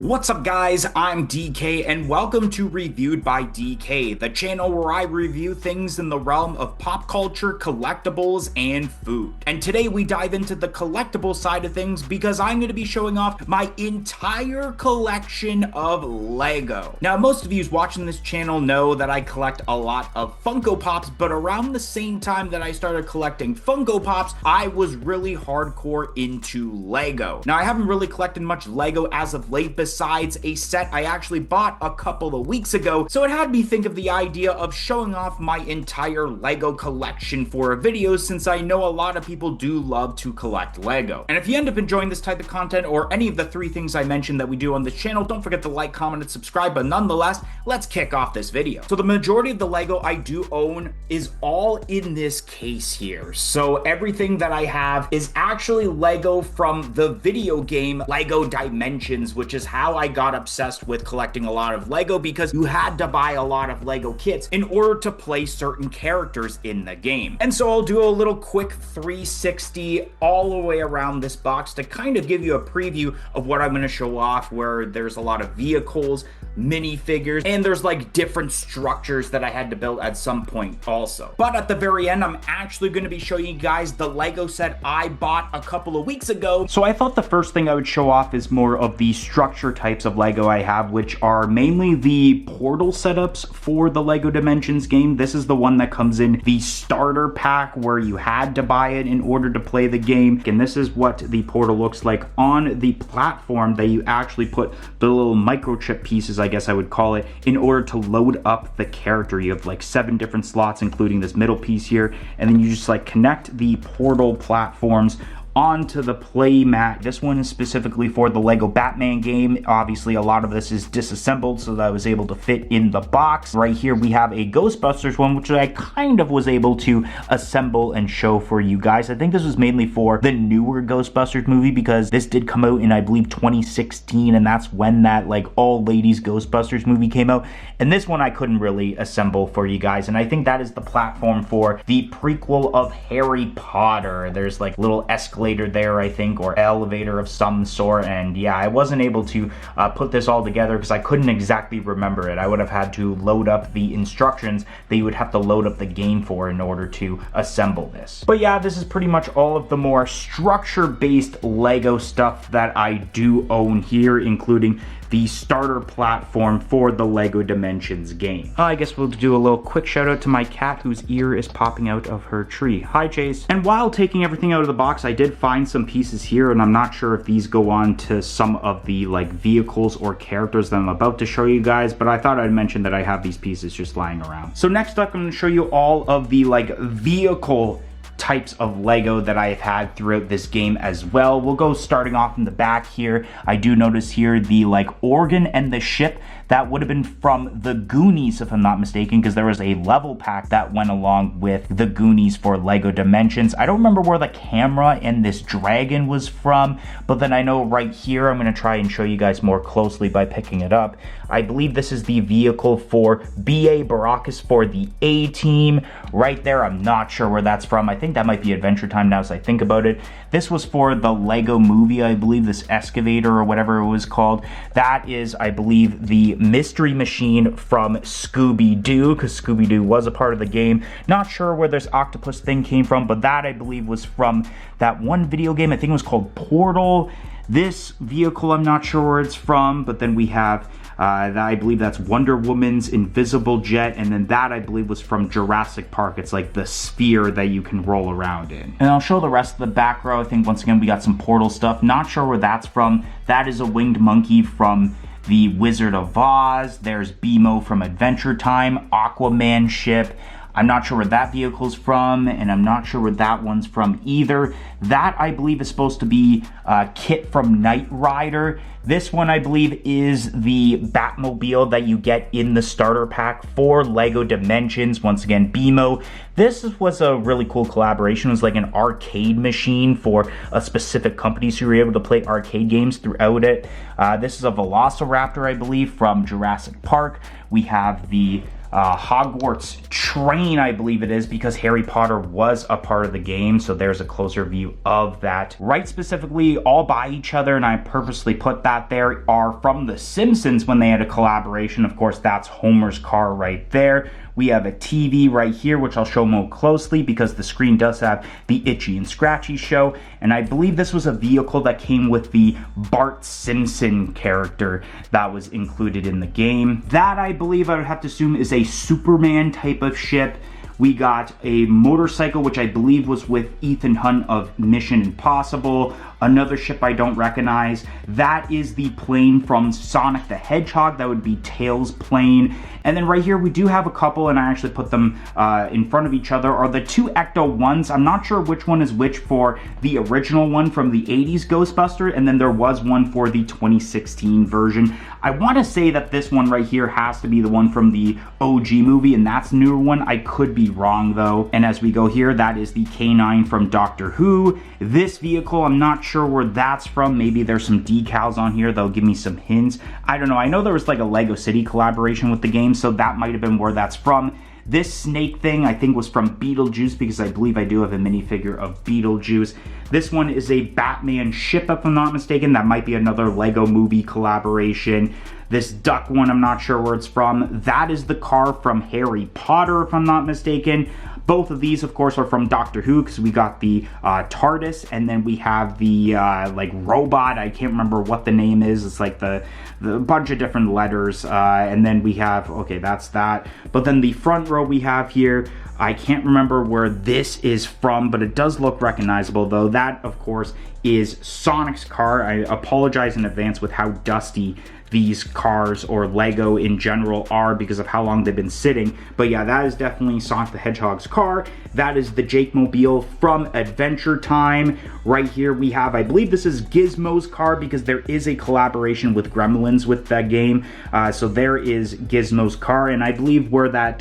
What's up guys, I'm DK and welcome to Reviewed by DK, the channel where I review things in the realm of pop culture, collectibles, and food. And today we dive into the collectible side of things because I'm going to be showing off my entire collection of Lego. Now most of you watching this channel know that I collect a lot of Funko Pops, but around the same time that I started collecting Funko Pops, I was really hardcore into Lego. Now I haven't really collected much Lego as of late, besides a set I actually bought a couple of weeks ago, so it had me think of the idea of showing off my entire Lego collection for a video, since I know a lot of people do love to collect Lego. And if you end up enjoying this type of content or any of the three things I mentioned that we do on this channel, don't forget to like, comment, and subscribe. But nonetheless, let's kick off this video. So the majority of the Lego I do own is all in this case here. So everything that I have is actually Lego from the video game Lego Dimensions, which is how I got obsessed with collecting a lot of Lego, because you had to buy a lot of Lego kits in order to play certain characters in the game. And so I'll do a little quick 360 all the way around this box to kind of give you a preview of what I'm going to show off, where there's a lot of vehicles, minifigures, and there's like different structures that I had to build at some point also. But at the very end, I'm actually going to be showing you guys the Lego set I bought a couple of weeks ago. So I thought the first thing I would show off is more of the structure types of Lego I have, which are mainly the portal setups for the Lego Dimensions game. This is the one that comes in the starter pack where you had to buy it in order to play the game. And this is what the portal looks like on the platform that you actually put the little microchip pieces, I guess I would call it, in order to load up the character. You have like 7 different slots, including this middle piece here, and then you just like connect the portal platforms onto the play mat. This one is specifically for the Lego Batman game. Obviously a lot of this is disassembled so that I was able to fit in the box. Right here we have a Ghostbusters one, which I kind of was able to assemble and show for you guys. I think this was mainly for the newer Ghostbusters movie, because this did come out in, I believe, 2016, and that's when that like all ladies Ghostbusters movie came out. And this one I couldn't really assemble for you guys, and I think that is the platform for the prequel of Harry Potter. There's like little escalators there, I think, or elevator of some sort. And yeah, I wasn't able to put this all together because I couldn't exactly remember it. I would have had to load up the instructions that you would have to load up the game for in order to assemble this. But yeah, this is pretty much all of the more structure-based Lego stuff that I do own here, including the starter platform for the Lego Dimensions game. I guess we'll do a little quick shout out to my cat whose ear is popping out of her tree. Hi, Chase. And while taking everything out of the box, I did find some pieces here, and I'm not sure if these go on to some of the like vehicles or characters that I'm about to show you guys, but I thought I'd mention that I have these pieces just lying around. So next up, I'm gonna show you all of the like vehicle types of Lego that I've had throughout this game as well. We'll go starting off in the back here. I do notice here the like organ and the ship. That would have been from the Goonies, if I'm not mistaken, because there was a level pack that went along with the Goonies for Lego Dimensions. I don't remember where the camera and this dragon was from, but then I know right here, I'm going to try and show you guys more closely by picking it up. I believe this is the vehicle for B.A. Baracus for the A-Team. Right there, I'm not sure where that's from. I think that might be Adventure Time now as I think about it. This was for the Lego movie, I believe, this excavator or whatever it was called. That is, I believe, the Mystery Machine from Scooby-Doo, because Scooby-Doo was a part of the game. Not sure where this octopus thing came from, but that, I believe, was from that one video game. I think it was called Portal. This vehicle, I'm not sure where it's from, but then we have I believe that's Wonder Woman's invisible jet, and then that I believe was from Jurassic Park. It's like the sphere that you can roll around in. And I'll show the rest of the back row. I think once again we got some Portal stuff. Not sure where that's from. That is a winged monkey from the Wizard of Oz. There's BMO from Adventure Time, Aquaman ship. I'm not sure where that vehicle's from, and I'm not sure where that one's from either. That, I believe, is supposed to be Kit from Knight Rider. This one, I believe, is the Batmobile that you get in the starter pack for Lego Dimensions. Once again, BMO. This was a really cool collaboration. It was like an arcade machine for a specific company, so you were able to play arcade games throughout it. This is a Velociraptor, I believe, from Jurassic Park. We have the Hogwarts train, I believe it is, because Harry Potter was a part of the game. So there's a closer view of that. Right, specifically all by each other, and I purposely put that there, are from The Simpsons when they had a collaboration. Of course, that's Homer's car right there. We have a TV right here, which I'll show more closely because the screen does have the Itchy and Scratchy show. And I believe this was a vehicle that came with the Bart Simpson character that was included in the game. That, I believe, I would have to assume is a Superman type of ship. We got a motorcycle, which I believe was with Ethan Hunt of Mission Impossible. Another ship I don't recognize. That is the plane from Sonic the Hedgehog. That would be Tails' plane. And then right here, we do have a couple, and I actually put them in front of each other, are the two Ecto-1s. I'm not sure which one is which for the original one from the 80s Ghostbuster, and then there was one for the 2016 version. I want to say that this one right here has to be the one from the OG movie, and that's the newer one. I could be wrong, though. And as we go here, that is the K9 from Doctor Who. This vehicle, I'm not sure where that's from. Maybe there's some decals on here that'll give me some hints. I don't know. I know there was like a Lego City collaboration with the game, so that might have been where that's from. This snake thing, I think, was from Beetlejuice, because I believe I do have a minifigure of Beetlejuice. This one is a Batman ship, if I'm not mistaken. That might be another Lego movie collaboration. This duck one, I'm not sure where it's from. That is the car from Harry Potter, if I'm not mistaken. Both of these, of course, are from Doctor Who, because we got the TARDIS, and then we have the like robot. I can't remember what the name is. It's like the bunch of different letters, and then we have, okay, that's that. But then the front row we have here, I can't remember where this is from, but it does look recognizable, though. That, of course, is Sonic's car. I apologize in advance with how dusty these cars, or Lego in general, are because of how long they've been sitting. But yeah, that is definitely Sonic the Hedgehog's car. That is the Jake Mobile from Adventure Time. Right here we have, I believe this is Gizmo's car, because there is a collaboration with Gremlins with that game. So there is Gizmo's car, and I believe where that,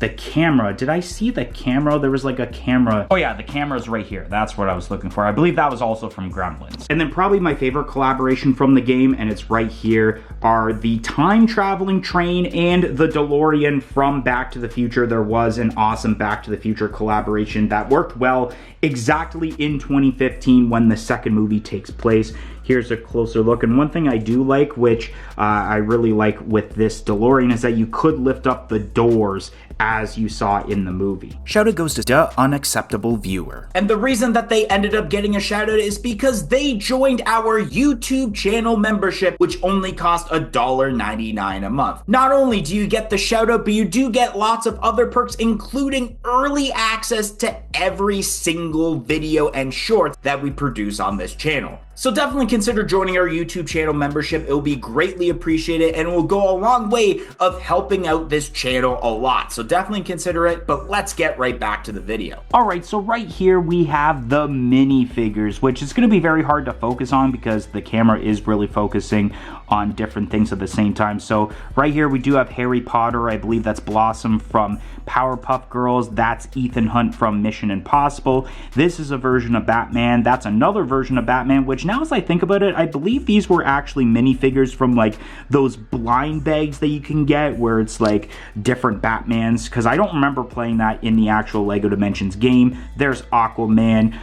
the camera, did I see the camera? There was like a camera. Oh yeah, the camera's right here. That's what I was looking for. I believe that was also from Gremlins. And then probably my favorite collaboration from the game, and it's right here, are the time traveling train and the DeLorean from Back to the Future. There was an awesome Back to the Future collaboration that worked well exactly in 2015 when the second movie takes place. Here's a closer look, and one thing I do like, which I really like with this DeLorean, is that you could lift up the doors as you saw in the movie. Shout out goes to the unacceptable viewer. And the reason that they ended up getting a shout out is because they joined our YouTube channel membership, which only cost $1.99 a month. Not only do you get the shout out, but you do get lots of other perks, including early access to every single video and short that we produce on this channel. So definitely consider joining our YouTube channel membership. It will be greatly appreciated, and it will go a long way of helping out this channel a lot. So definitely consider it, but let's get right back to the video. All right, so right here we have the minifigures, which is going to be very hard to focus on because the camera is really focusing on different things at the same time. So right here we do have Harry Potter. I believe that's Blossom from Powerpuff Girls. That's Ethan Hunt from Mission Impossible. This is a version of Batman. That's another version of Batman, which now as I think about it, I believe these were actually minifigures from like those blind bags that you can get where it's like different Batmans, because I don't remember playing that in the actual LEGO Dimensions game. There's Aquaman,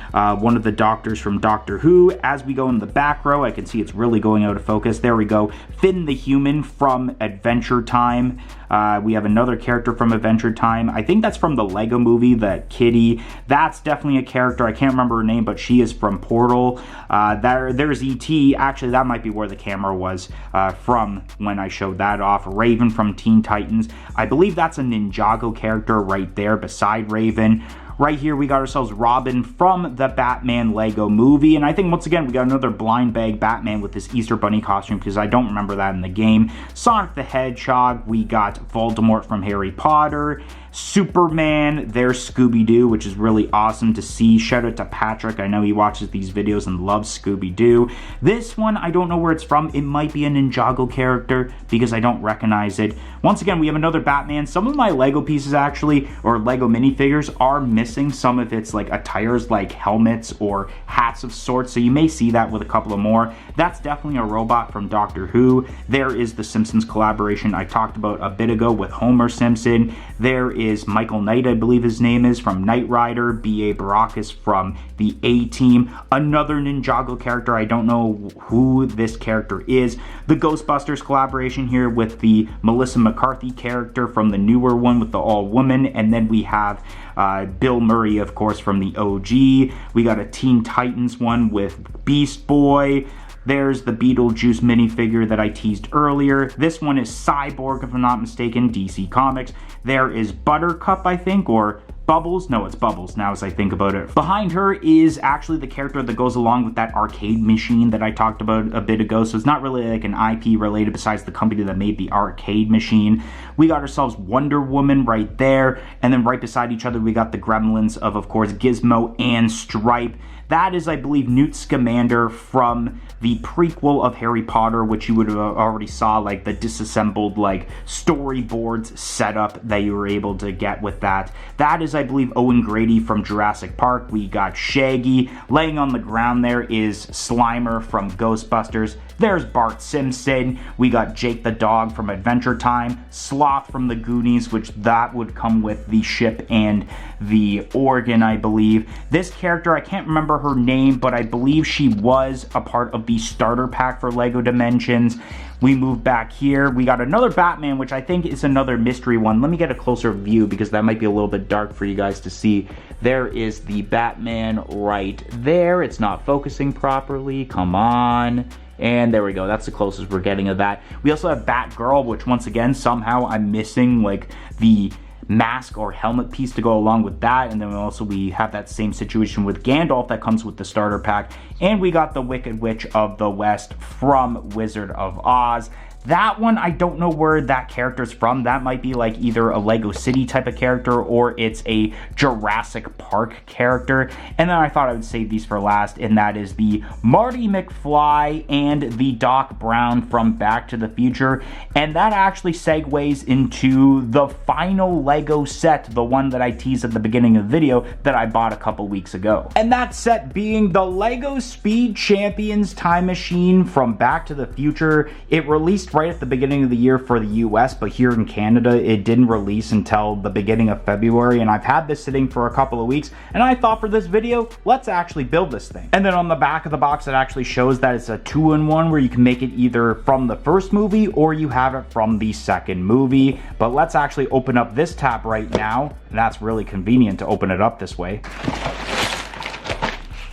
one of the doctors from Doctor Who. As we go in the back row, I can see it's really going out of focus. There we go. Finn the Human from Adventure Time. We have another character from Adventure Time. I think that's from the Lego movie, the kitty. That's definitely a character. I can't remember her name, but she is from Portal. There's E.T. Actually, that might be where the camera was from when I showed that off. Raven from Teen Titans. I believe that's a Ninjago character right there beside Raven. Right here, we got ourselves Robin from the Batman Lego movie. And I think, once again, we got another blind bag Batman with this Easter Bunny costume, because I don't remember that in the game. Sonic the Hedgehog. We got Voldemort from Harry Potter. Superman, there's Scooby-Doo, which is really awesome to see. Shout out to Patrick. I know he watches these videos and loves Scooby-Doo. This one, I don't know where it's from. It might be a Ninjago character because I don't recognize it. Once again, we have another Batman. Some of my Lego pieces actually, or Lego minifigures, are missing some of its like attires, like helmets or hats of sorts. So you may see that with a couple of more. That's definitely a robot from Doctor Who. There is the Simpsons collaboration I talked about a bit ago with Homer Simpson. There is Michael Knight, I believe his name is, from Knight Rider. B.A. Baracus from the A-Team. Another Ninjago character. I don't know who this character is. The Ghostbusters collaboration here with the Melissa McCarthy character from the newer one with the all-woman. And then we have Bill Murray, of course, from the OG. We got a Teen Titans one with Beast Boy. There's the Beetlejuice minifigure that I teased earlier. This one is Cyborg, if I'm not mistaken, DC Comics. There is Buttercup, I think, or Bubbles? No, it's Bubbles now as I think about it. Behind her is actually the character that goes along with that arcade machine that I talked about a bit ago. So it's not really like an IP related besides the company that made the arcade machine. We got ourselves Wonder Woman right there. And then right beside each other, we got the gremlins of course, Gizmo and Stripe. That is, I believe, Newt Scamander from the prequel of Harry Potter, which you would have already saw, like, the disassembled, like, storyboards setup that you were able to get with that. That is, I believe, Owen Grady from Jurassic Park. We got Shaggy. Laying on the ground there is Slimer from Ghostbusters. There's Bart Simpson. We got Jake the dog from Adventure Time. Sloth from the Goonies, which that would come with the ship and the organ, I believe. This character, I can't remember her name, but I believe she was a part of the starter pack for LEGO Dimensions. We move back here. We got another Batman, which I think is another mystery one. Let me get a closer view because that might be a little bit dark for you guys to see. There is the Batman right there. It's not focusing properly. Come on. And there we go. That's the closest we're getting of that. We also have Batgirl, which once again, somehow I'm missing like the mask or helmet piece to go along with that. And then we have that same situation with Gandalf that comes with the starter pack. And we got the Wicked Witch of the West from Wizard of Oz. That one, I don't know where that character's from. That might be like either a Lego City type of character or it's a Jurassic Park character. And then I thought I would save these for last, and that is the Marty McFly and the Doc Brown from Back to the Future. And that actually segues into the final Lego set, the one that I teased at the beginning of the video that I bought a couple weeks ago. And that set being the Lego Speed Champions Time Machine from Back to the Future. It released right at the beginning of the year for the US, but here in Canada it didn't release until the beginning of February, and I've had this sitting for a couple of weeks, and I thought for this video, let's actually build this thing. And then on the back of the box it actually shows that it's a 2-in-1 where you can make it either from the first movie or you have it from the second movie. But let's actually open up this tab right now, and that's really convenient to open it up this way.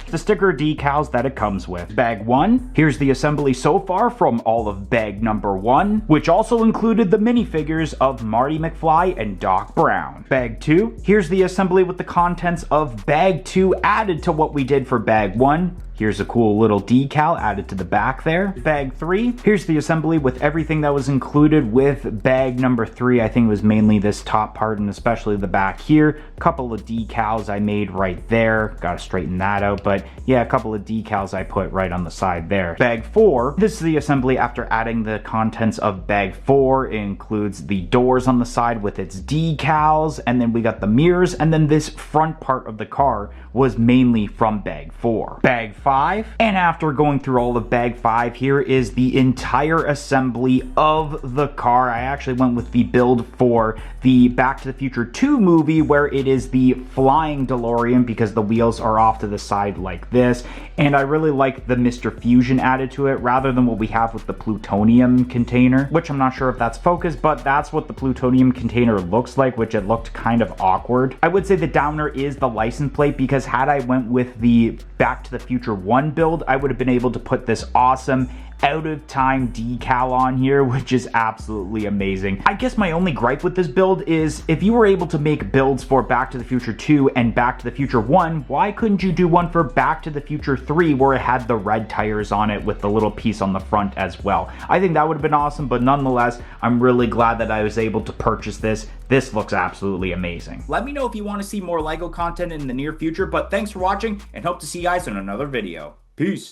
The sticker decals that it comes with. Bag 1, here's the assembly so far from all of bag number 1, which also included the minifigures of Marty McFly and Doc Brown. Bag 2, here's the assembly with the contents of bag 2 added to what we did for bag 1. Here's a cool little decal added to the back there. Bag 3, here's the assembly with everything that was included with bag number 3. I think it was mainly this top part and especially the back here. Couple of decals I made right there. Gotta straighten that out, but yeah, a couple of decals I put right on the side there. Bag 4, this is the assembly after adding the contents of bag 4. It includes the doors on the side with its decals, and then we got the mirrors, and then this front part of the car was mainly from bag 4. Bag 5, and after going through all of bag 5, here is the entire assembly of the car. I actually went with the build for the Back to the Future 2 movie, where it is the flying DeLorean because the wheels are off to the side like this, and I really like the Mr. Fusion added to it rather than what we have with the plutonium container, which I'm not sure if that's focused, but that's what the plutonium container looks like, which it looked kind of awkward. I would say the downer is the license plate, because had I went with the Back to the Future 1 build, I would have been able to put this awesome out of time decal on here, which is absolutely amazing. I guess my only gripe with this build is if you were able to make builds for Back to the Future 2 and Back to the Future 1, why couldn't you do one for Back to the Future 3 where it had the red tires on it with the little piece on the front as well? I think that would have been awesome, but nonetheless, I'm really glad that I was able to purchase this. This looks absolutely amazing. Let me know if you want to see more LEGO content in the near future, but thanks for watching and hope to see you guys in another video. Peace.